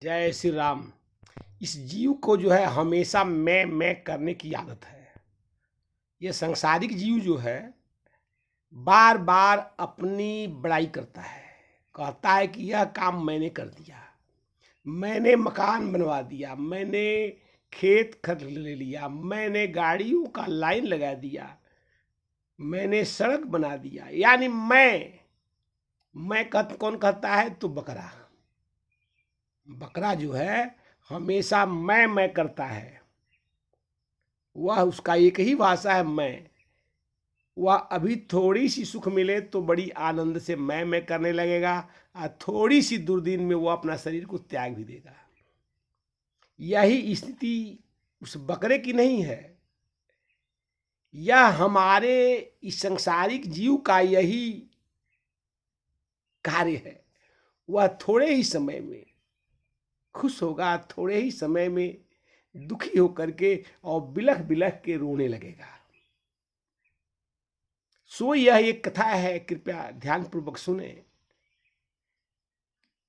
जय श्री राम। इस जीव को जो है हमेशा मैं करने की आदत है। ये सांसारिक जीव जो है बार बार अपनी बड़ाई करता है, कहता है कि यह काम मैंने कर दिया, मैंने मकान बनवा दिया, मैंने खेत खरीद ले लिया, मैंने गाड़ियों का लाइन लगा दिया, मैंने सड़क बना दिया। यानी कौन कहता है? तो बकरा जो है हमेशा मैं करता है। वह उसका एक ही भाषा है मैं। वह अभी थोड़ी सी सुख मिले तो बड़ी आनंद से मैं करने लगेगा, और थोड़ी सी दुर्दिन में वो अपना शरीर को त्याग भी देगा। यही स्थिति उस बकरे की नहीं है। यह हमारे इस सांसारिक जीव का यही कार्य है। वह थोड़े ही समय में खुश होगा, थोड़े ही समय में दुखी होकर के और बिलख बिलख के रोने लगेगा। सो यह एक कथा है, कृपया ध्यानपूर्वक सुने।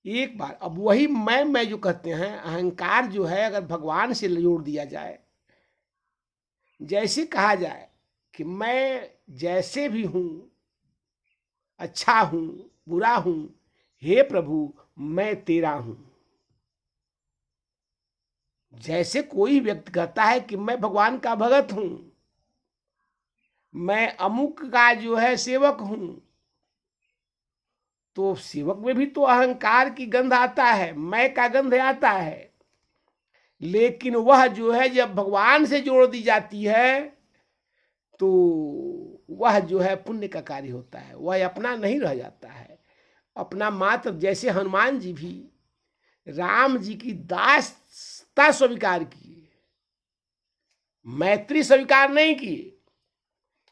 एक बार अब वही मैं जो कहते हैं, अहंकार जो है, अगर भगवान से जोड़ दिया जाए, जैसे कहा जाए कि मैं जैसे भी हूं, अच्छा हूं, बुरा हूं, हे प्रभु मैं तेरा हूं। जैसे कोई व्यक्ति कहता है कि मैं भगवान का भगत हूं, मैं अमुक का जो है सेवक हूं, तो सेवक में भी तो अहंकार की गंध आता है, मैं का गंध आता है। लेकिन वह जो है जब भगवान से जोड़ दी जाती है तो वह जो है पुण्य का कार्य होता है। वह अपना नहीं रह जाता है, अपना मात्र। जैसे हनुमान जी भी राम जी की दासता स्वीकार किए, मैत्री स्वीकार नहीं किए।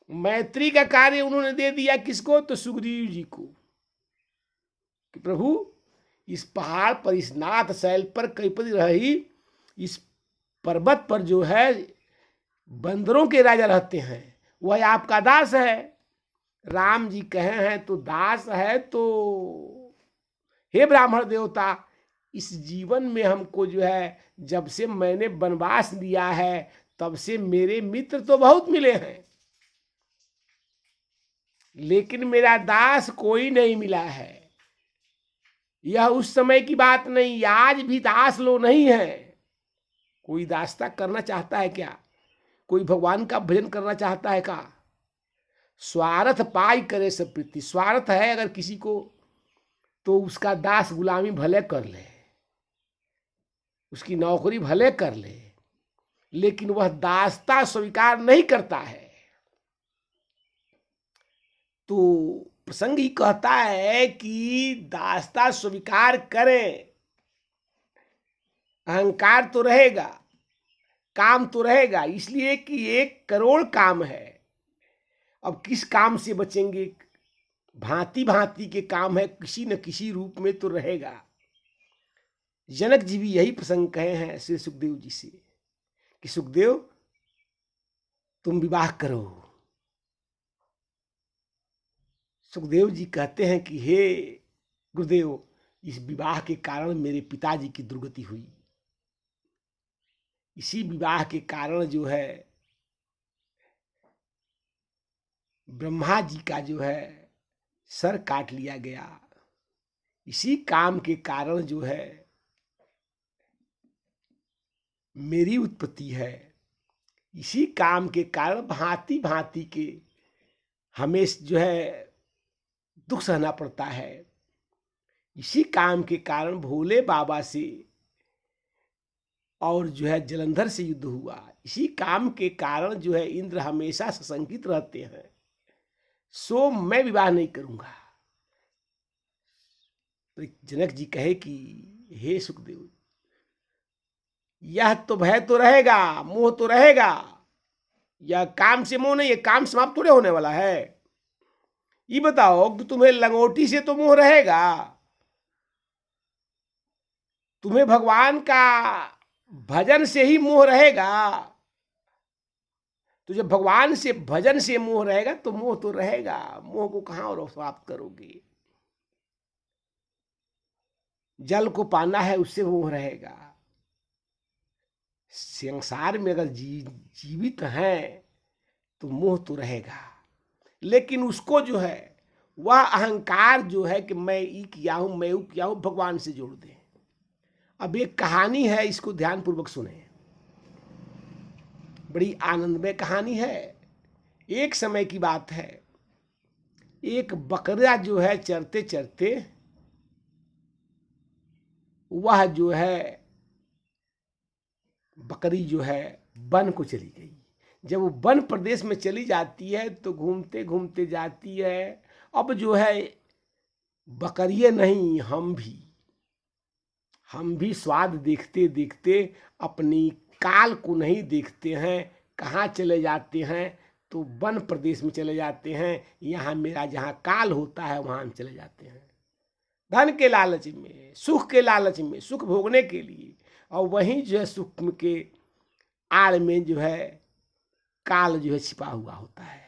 मैत्री का कार्य उन्होंने दे दिया किसको? तो सुग्रीव जी को, कि प्रभु इस पहाड़ पर, इस नाथ शैल पर कैपदी रही, इस पर्वत पर जो है बंदरों के राजा रहते हैं, वह आपका दास है। राम जी कहे हैं तो दास है, तो हे ब्राह्मण देवता, इस जीवन में हमको जो है, जब से मैंने वनवास लिया है तब से मेरे मित्र तो बहुत मिले हैं, लेकिन मेरा दास कोई नहीं मिला है। यह उस समय की बात नहीं, आज भी दास लो नहीं है। कोई दासता करना चाहता है क्या? कोई भगवान का भजन करना चाहता है क्या? स्वार्थ पाई करे सब प्रीति। स्वार्थ है अगर किसी को, तो उसका दास गुलामी भले कर ले, उसकी नौकरी भले कर ले, लेकिन वह दासता स्वीकार नहीं करता है। तो प्रसंग ही कहता है कि दासता स्वीकार करें। अहंकार तो रहेगा, काम तो रहेगा, इसलिए कि 1 करोड़ काम है। अब किस काम से बचेंगे? भांति भांति के काम है, किसी न किसी रूप में तो रहेगा। जनक जी भी यही प्रसंग कहे हैं श्री सुखदेव जी से कि सुखदेव तुम विवाह करो। सुखदेव जी कहते हैं कि हे गुरुदेव, इस विवाह के कारण मेरे पिताजी की दुर्गति हुई। इसी विवाह के कारण जो है ब्रह्मा जी का जो है सर काट लिया गया। इसी काम के कारण जो है मेरी उत्पत्ति है। इसी काम के कारण भांति भांति के हमें जो है दुख सहना पड़ता है। इसी काम के कारण भोले बाबा से और जो है जलंधर से युद्ध हुआ। इसी काम के कारण जो है इंद्र हमेशा सशंकित रहते हैं। सो मैं विवाह नहीं करूंगा। तो जनक जी कहे कि हे सुखदेव, यह तो भय तो रहेगा, मोह तो रहेगा। यह काम से मोह नहीं है, काम समाप्त थोड़े होने वाला है। ये बताओ कि तुम्हें लंगोटी से तो मोह रहेगा, तुम्हें भगवान का भजन से ही मोह रहेगा। तो जब भगवान से भजन से मोह रहेगा तो मोह तो रहेगा। मोह को कहां और समाप्त करोगे? जल को पाना है उससे मोह रहेगा। संसार में अगर जीवित हैं तो मोह तो रहेगा, लेकिन उसको जो है वह अहंकार जो है कि मैं ये किया हूं, मैं वो किया हूं, भगवान से जोड़ दे। अब एक कहानी है, इसको ध्यान पूर्वक सुने, बड़ी आनंदमय कहानी है। एक समय की बात है, एक बकरा जो है चरते चरते वह जो है बकरी जो है वन को चली गई। जब वो वन प्रदेश में चली जाती है तो घूमते घूमते जाती है। अब जो है बकरियाँ नहीं, हम भी स्वाद देखते देखते अपनी काल को नहीं देखते हैं, कहाँ चले जाते हैं तो वन प्रदेश में चले जाते हैं। यहाँ मेरा जहाँ काल होता है वहाँ हम चले जाते हैं, धन के लालच में, सुख के लालच में, सुख भोगने के लिए। और वहीं जो है सुख के आड़ में जो है काल जो है छिपा हुआ होता है।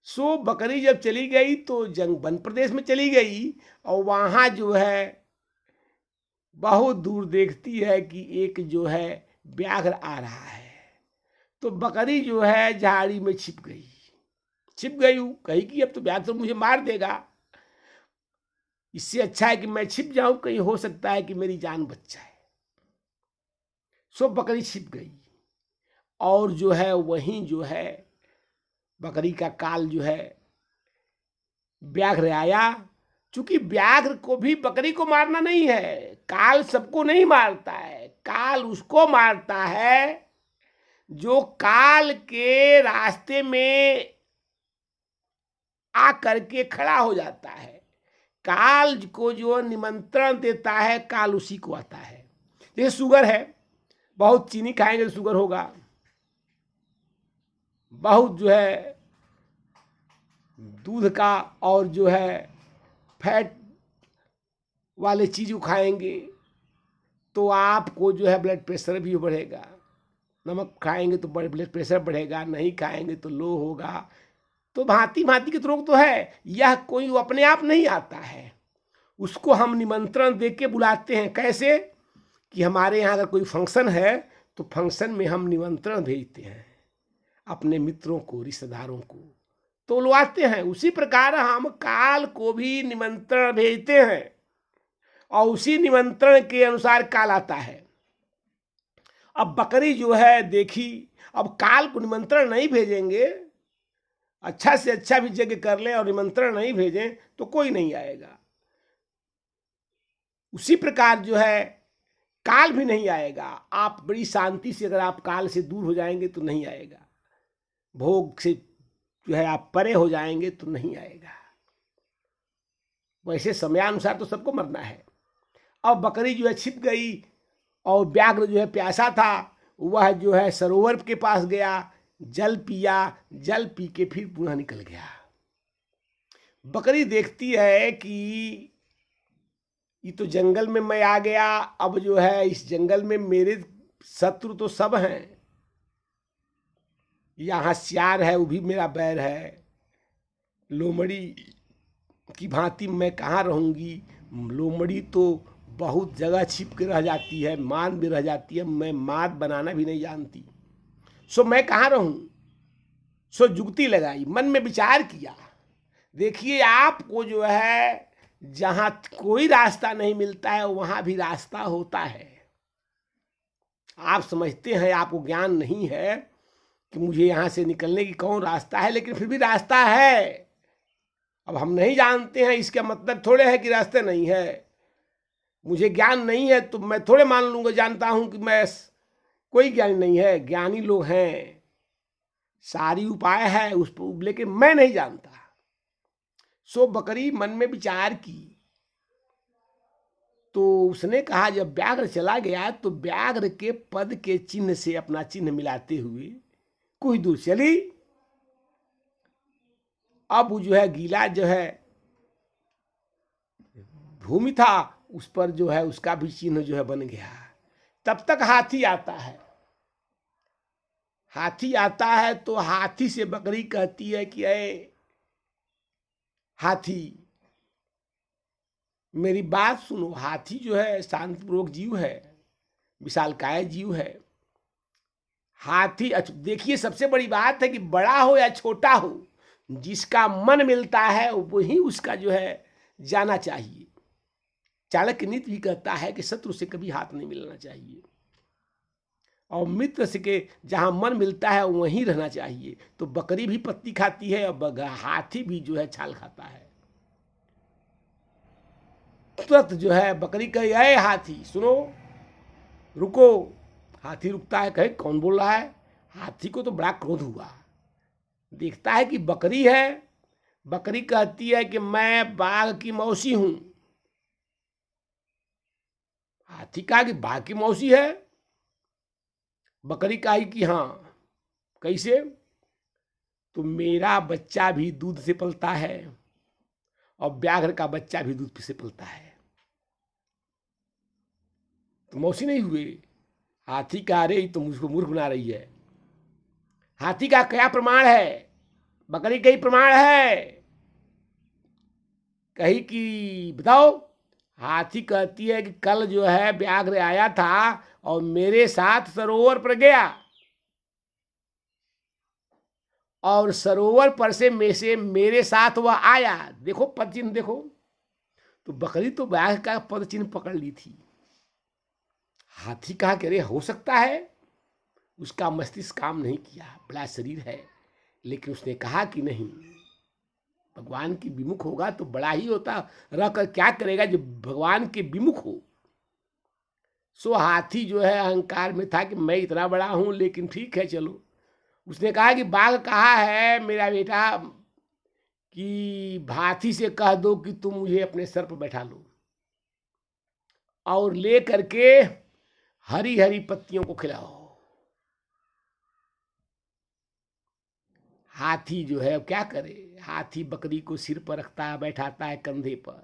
सो बकरी जब चली गई तो वन प्रदेश में चली गई, और वहाँ जो है बहुत दूर देखती है कि एक जो है व्याघ्र आ रहा है। तो बकरी जो है झाड़ी में छिप गई। कही कि अब तो व्याघ्र तो मुझे मार देगा, इससे अच्छा है कि मैं छिप जाऊं, कहीं हो सकता है कि मेरी जान बच जाए। सो बकरी छिप गई, और जो है वहीं जो है बकरी का काल जो है व्याघ्र आया। चूंकि व्याघ्र को भी बकरी को मारना नहीं है, काल सबको नहीं मारता है, काल उसको मारता है जो काल के रास्ते में आ करके खड़ा हो जाता है। काल को जो निमंत्रण देता है काल उसी को आता है। जैसे शुगर है, बहुत चीनी खाएंगे तो शुगर होगा, बहुत जो है दूध का और जो है फैट वाले चीज को खाएंगे तो आपको जो है ब्लड प्रेशर भी बढ़ेगा। नमक खाएंगे तो ब्लड प्रेशर बढ़ेगा, नहीं खाएंगे तो लो होगा। तो भांति भांति के रोग तो है, यह कोई अपने आप नहीं आता है, उसको हम निमंत्रण दे के बुलाते हैं। कैसे कि हमारे यहाँ अगर कोई फंक्शन है तो फंक्शन में हम निमंत्रण भेजते हैं अपने मित्रों को, रिश्तेदारों को, तो लोग आते हैं। उसी प्रकार हम काल को भी निमंत्रण भेजते हैं और उसी निमंत्रण के अनुसार काल आता है। अब बकरी जो है देखी, अब काल को निमंत्रण नहीं भेजेंगे, अच्छा से अच्छा भी यज्ञ कर ले और निमंत्रण नहीं भेजें तो कोई नहीं आएगा। उसी प्रकार जो है काल भी नहीं आएगा। आप बड़ी शांति से अगर आप काल से दूर हो जाएंगे तो नहीं आएगा, भोग से जो है आप परे हो जाएंगे तो नहीं आएगा। वैसे समयानुसार तो सबको मरना है। अब बकरी जो है छिप गई और व्याघ्र जो है प्यासा था, वह जो है सरोवर के पास गया, जल पिया, जल पी के फिर पुनः निकल गया। बकरी देखती है कि ये तो जंगल में मैं आ गया, अब जो है इस जंगल में मेरे शत्रु तो सब हैं, यहाँ सियार है वो भी मेरा बैर है, लोमड़ी की भांति मैं कहाँ रहूँगी, लोमड़ी तो बहुत जगह छिप के रह जाती है, मान भी रह जाती है, मैं मात बनाना भी नहीं जानती, सो मैं कहाँ रहूँ। सो जुगती लगाई, मन में विचार किया। देखिए आपको जो है जहाँ कोई रास्ता नहीं मिलता है वहाँ भी रास्ता होता है। आप समझते हैं आपको ज्ञान नहीं है कि मुझे यहाँ से निकलने की कौन रास्ता है, लेकिन फिर भी रास्ता है। अब हम नहीं जानते हैं इसका मतलब थोड़े है कि रास्ते नहीं है। मुझे ज्ञान नहीं है तो मैं थोड़े मान लूँगा, जानता हूँ कि मैं कोई ज्ञानी नहीं है, ज्ञानी लोग हैं, सारी उपाय है उस पर, लेकिन मैं नहीं जानता। सो बकरी मन में विचार की तो उसने कहा जब व्याघ्र चला गया तो व्याघ्र के पद के चिन्ह से अपना चिन्ह मिलाते हुए कुछ दूर चली। अब वो जो है गीला जो है भूमि था उस पर जो है उसका भी चिन्ह जो है बन गया। तब तक हाथी आता है। हाथी आता है तो हाथी से बकरी कहती है कि अरे हाथी, मेरी बात सुनो, हाथी जो है शांतिपूर्वक जीव है, विशालकाय जीव है। हाथी देखिए, सबसे बड़ी बात है कि बड़ा हो या छोटा हो, जिसका मन मिलता है वही उसका जो है जाना चाहिए। चाणक्य नीति भी कहता है कि शत्रु से कभी हाथ नहीं मिलाना चाहिए, और मित्र से के जहां मन मिलता है वहीं रहना चाहिए। तो बकरी भी पत्ती खाती है और हाथी भी जो है छाल खाता है। तुरंत जो है बकरी कही, अरे हाथी सुनो, रुको। हाथी रुकता है, कहे कौन बोल रहा है। हाथी को तो बड़ा क्रोध हुआ, देखता है कि बकरी है। बकरी कहती है कि मैं बाघ की मौसी हूं। हाथी कहा कि बाघ की मौसी है। बकरी कही कि हाँ। कैसे? तो मेरा बच्चा भी दूध से पलता है और व्याघ्र का बच्चा भी दूध से पलता है, तो मौसी नहीं हुए। हाथी कह रही तो मुझको मूर्ख बना रही है। हाथी का क्या प्रमाण है? बकरी कही प्रमाण है। कही कि बताओ। हाथी कहती है कि कल जो है व्याघ्र आया था और मेरे साथ सरोवर पर गया, और सरोवर पर से मेरे साथ वह आया। देखो पद चिन्ह देखो। तो बकरी तो व्याघ्र का पद चिन्ह पकड़ ली थी। हाथी कहा कि अरे हो सकता है, उसका मस्तिष्क काम नहीं किया, बड़ा शरीर है, लेकिन उसने कहा कि नहीं, भगवान की विमुख होगा तो बड़ा ही होता, रहकर क्या करेगा जो भगवान के विमुख हो। सो हाथी जो है अहंकार में था कि मैं इतना बड़ा हूं, लेकिन ठीक है चलो। उसने कहा कि बाघ कहा है मेरा बेटा कि हाथी से कह दो कि तुम मुझे अपने सर पर बैठा लो, और ले करके हरी हरी पत्तियों को खिलाओ। हाथी जो है क्या करे, हाथी बकरी को सिर पर रखता है, बैठाता है कंधे पर,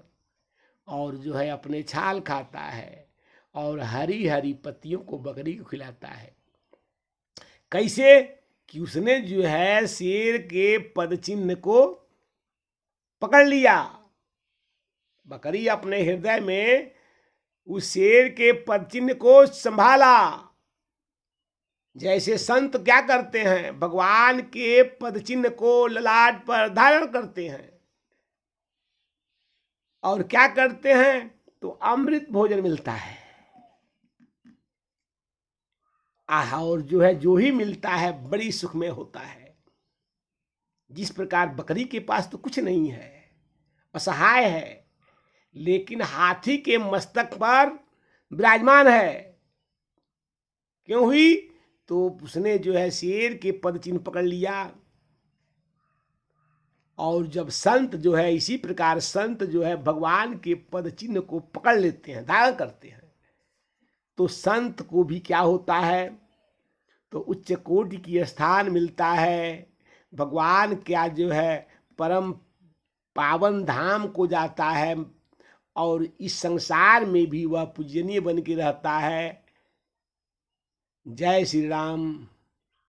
और जो है अपने छाल खाता है और हरी हरी पत्तियों को बकरी को खिलाता है। कैसे? कि उसने जो है शेर के पद चिन्ह को पकड़ लिया। बकरी अपने हृदय में उस शेर के पद चिन्ह को संभाला। जैसे संत क्या करते हैं, भगवान के पद चिन्ह को ललाट पर धारण करते हैं, और क्या करते हैं तो अमृत भोजन मिलता है। और जो है जो ही मिलता है बड़ी सुख में होता है। जिस प्रकार बकरी के पास तो कुछ नहीं है, असहाय है, लेकिन हाथी के मस्तक पर विराजमान है। क्यों हुई? तो उसने जो है शेर के पद चिन्ह पकड़ लिया। और जब संत जो है इसी प्रकार संत जो है भगवान के पद चिन्ह को पकड़ लेते हैं, धारण करते हैं, तो संत को भी क्या होता है, तो उच्च कोटि की स्थान मिलता है। भगवान क्या जो है परम पावन धाम को जाता है, और इस संसार में भी वह पूजनीय बन के रहता है। जय श्री राम।